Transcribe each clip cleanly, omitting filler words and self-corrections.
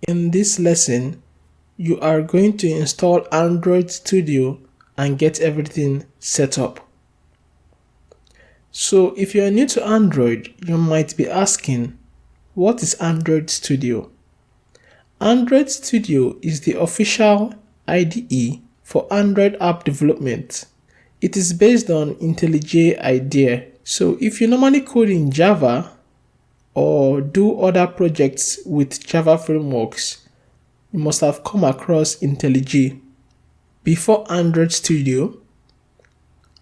In this lesson, you are going to install Android Studio and get everything set up. So if you are new to Android, you might be asking, what is Android Studio? Android Studio is the official IDE for Android app development. It is based on IntelliJ IDEA. So if you normally code in Java or do other projects with Java frameworks, you must have come across IntelliJ. Before Android Studio,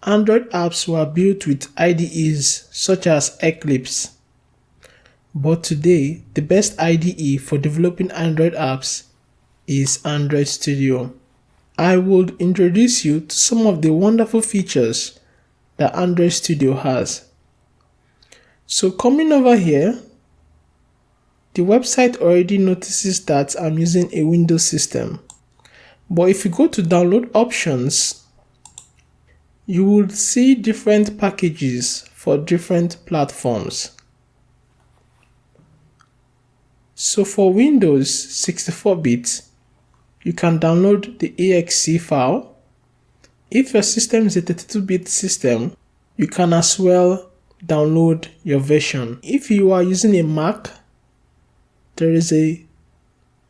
Android apps were built with IDEs such as Eclipse. But today, the best IDE for developing Android apps is Android Studio. I will introduce you to some of the wonderful features that Android Studio has. So coming over here, the website already notices that I'm using a Windows system. But if you go to download options, you will see different packages for different platforms. So for Windows 64-bit, you can download the exe file. If your system is a 32-bit system, you can as well download your version. If you are using a Mac, there is a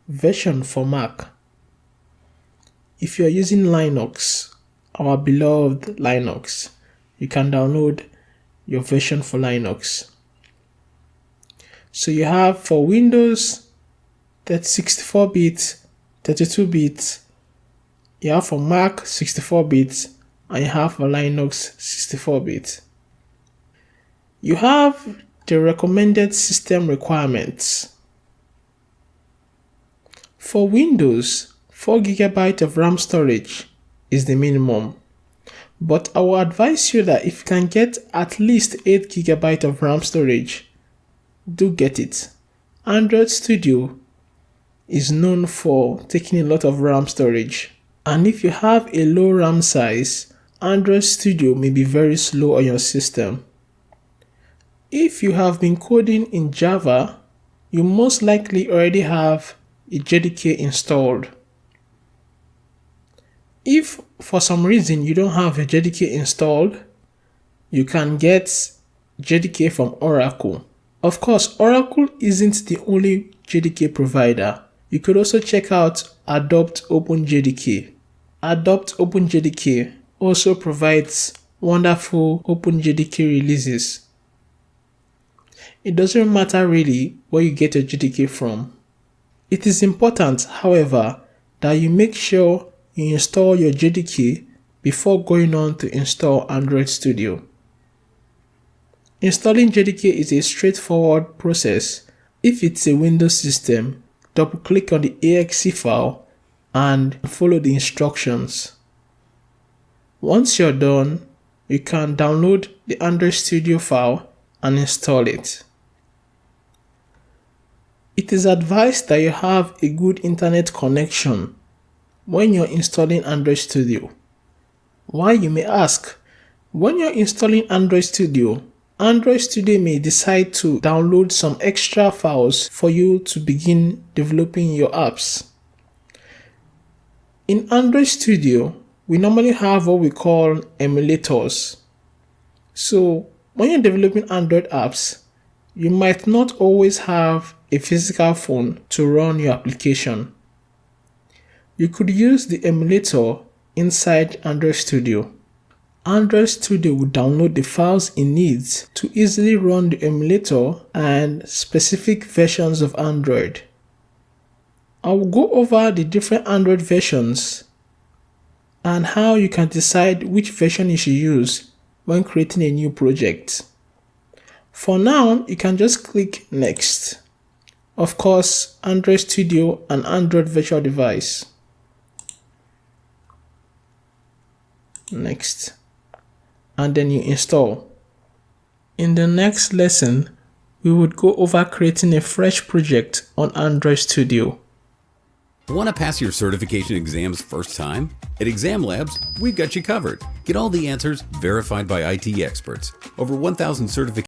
version for Mac. If you are using Linux, our beloved Linux, you can download your version for Linux. So you have for Windows 64-bit, 32-bit, you have for Mac 64-bit, and you have for Linux 64-bit. You have the recommended system requirements. For Windows, 4 GB of RAM storage is the minimum. But I will advise you that if you can get at least 8 GB of RAM storage, do get it. Android Studio is known for taking a lot of RAM storage. And if you have a low RAM size, Android Studio may be very slow on your system. If you have been coding in Java, you most likely already have a JDK installed. If for some reason you don't have a JDK installed, you can get JDK from Oracle. Of course, Oracle isn't the only JDK provider. You could also check out Adopt OpenJDK. Adopt OpenJDK also provides wonderful OpenJDK releases. It doesn't matter really where you get your JDK from. It is important, however, that you make sure you install your JDK before going on to install Android Studio. Installing JDK is a straightforward process. If it's a Windows system, double-click on the exe file and follow the instructions. Once you're done, you can download the Android Studio file and install it. It is advised that you have a good internet connection when you're installing Android Studio. Why, you may ask? When you're installing Android Studio may decide to download some extra files for you to begin developing your apps. In Android Studio, we normally have what we call emulators. So when you're developing Android apps, you might not always have a physical phone to run your application. You could use the emulator inside Android Studio. Android Studio will download the files it needs to easily run the emulator and specific versions of Android. I will go over the different Android versions and how you can decide which version you should use when creating a new project. For now, you can just click Next. Of course, Android Studio and Android Virtual Device. Next. And then you install. In the next lesson, we would go over creating a fresh project on Android Studio. Want to pass your certification exams first time? At Exam Labs, we've got you covered. Get all the answers verified by IT experts. Over 1,000 certifications